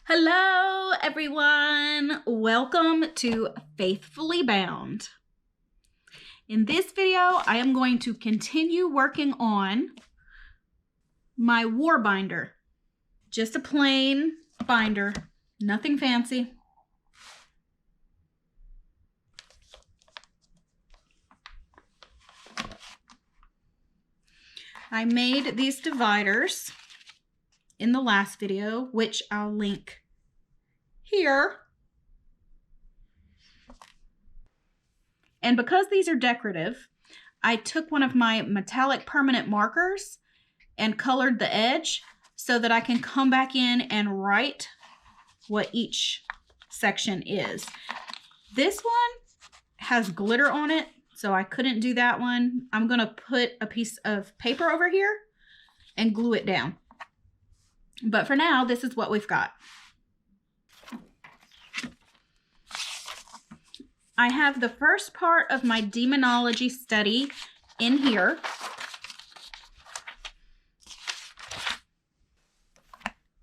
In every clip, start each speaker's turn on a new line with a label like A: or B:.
A: Hello, everyone. Welcome to Faithfully Bound. In this video, I am going to continue working on my war binder. Just a plain binder, nothing fancy. I made these dividers in the last video, which I'll link here. And because these are decorative, I took one of my metallic permanent markers and colored the edge so that I can come back in and write what each section is. This one has glitter on it, so I couldn't do that one. I'm going to put a piece of paper over here and glue it down. But for now, this is what we've got. I have the first part of my demonology study in here.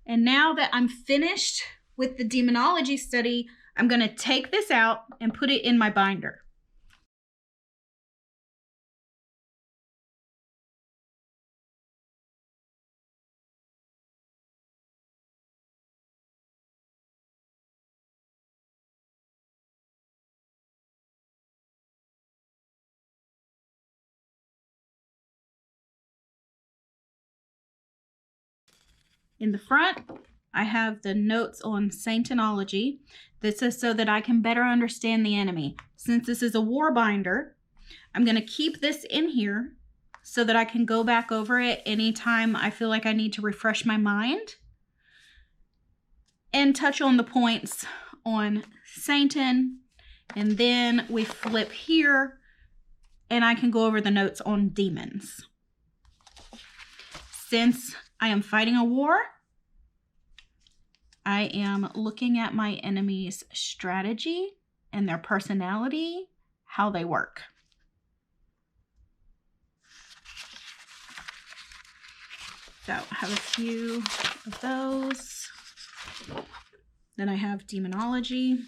A: And now that I'm finished with the demonology study, I'm going to take this out and put it in my binder. In the front, I have the notes on Satanology. This is so that I can better understand the enemy. Since this is a war binder, I'm going to keep this in here so that I can go back over it anytime I feel like I need to refresh my mind and touch on the points on Satan. And then we flip here and I can go over the notes on demons. Since I am fighting a war, I am looking at my enemy's strategy and their personality, how they work. So I have a few of those. Then I have demonology.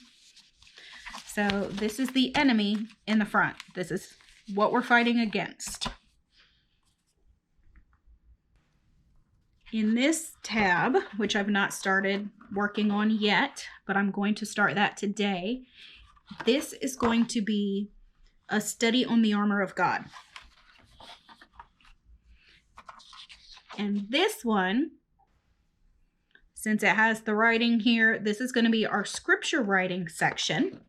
A: So this is the enemy in the front. This is what we're fighting against. In this tab, which I've not started working on yet, but I'm going to start that today, this is going to be a study on the armor of God. And this one, since it has the writing here, this is going to be our scripture writing section.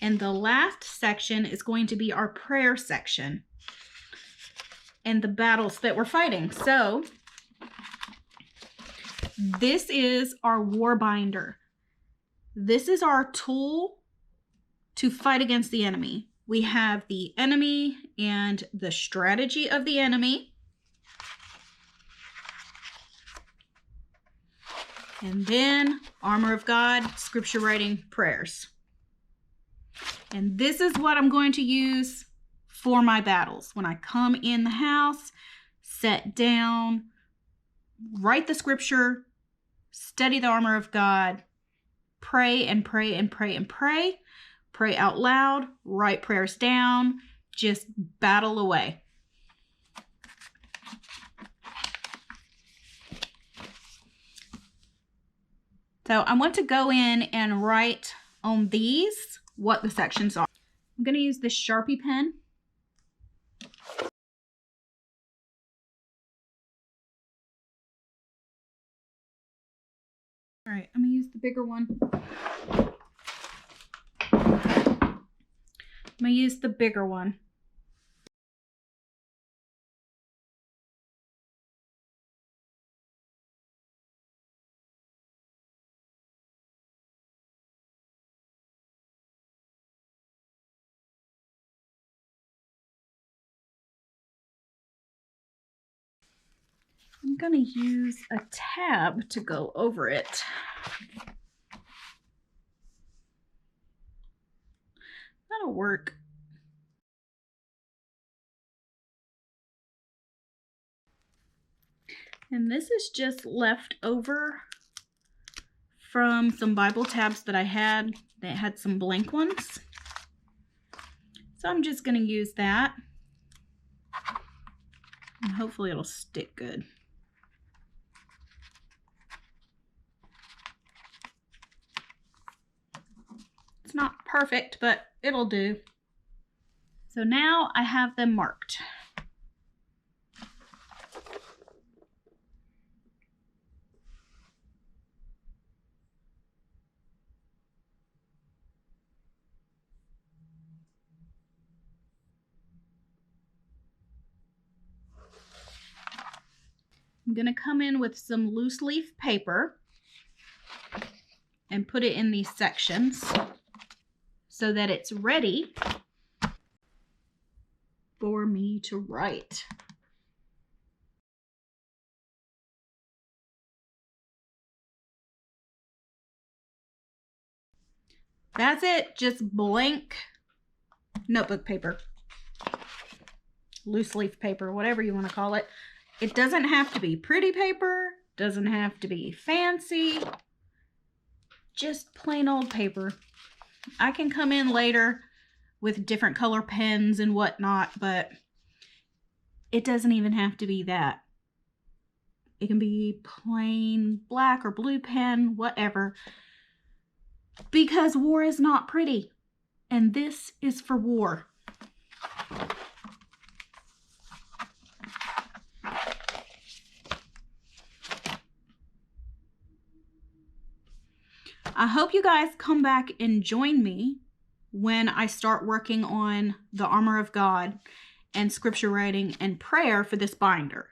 A: And the last section is going to be our prayer section and the battles that we're fighting. So this is our war binder. This is our tool to fight against the enemy. We have the enemy and the strategy of the enemy. And then armor of God, scripture writing, prayers. And this is what I'm going to use for my battles. When I come in the house, sit down, write the scripture, study the armor of God, pray and pray and pray and pray, pray out loud, write prayers down, just battle away. So I want to go in and write on these what the sections are. I'm going to use this Sharpie pen. All right, I'm going to use the bigger one. I'm going to use the bigger one. I'm going to use a tab to go over it. That'll work. And this is just left over from some Bible tabs that I had that had some blank ones. So I'm just going to use that. And hopefully it'll stick good. It's not perfect, but it'll do. So now I have them marked. I'm going to come in with some loose leaf paper and put it in these sections so that it's ready for me to write. That's it, just blank notebook paper, loose leaf paper, whatever you want to call it. It doesn't have to be pretty paper, doesn't have to be fancy, just plain old paper. I can come in later with different color pens and whatnot, but it doesn't even have to be that. It can be plain black or blue pen, whatever. Because war is not pretty. And this is for war. I hope you guys come back and join me when I start working on the armor of God and scripture writing and prayer for this binder.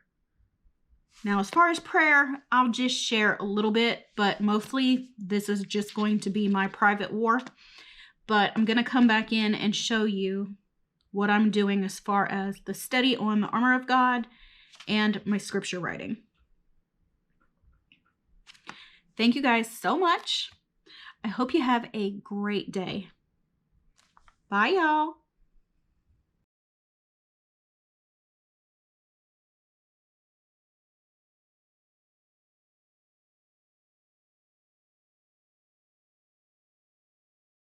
A: Now, as far as prayer, I'll just share a little bit, but mostly this is just going to be my private war. But I'm going to come back in and show you what I'm doing as far as the study on the armor of God and my scripture writing. Thank you guys so much. I hope you have a great day. Bye, y'all.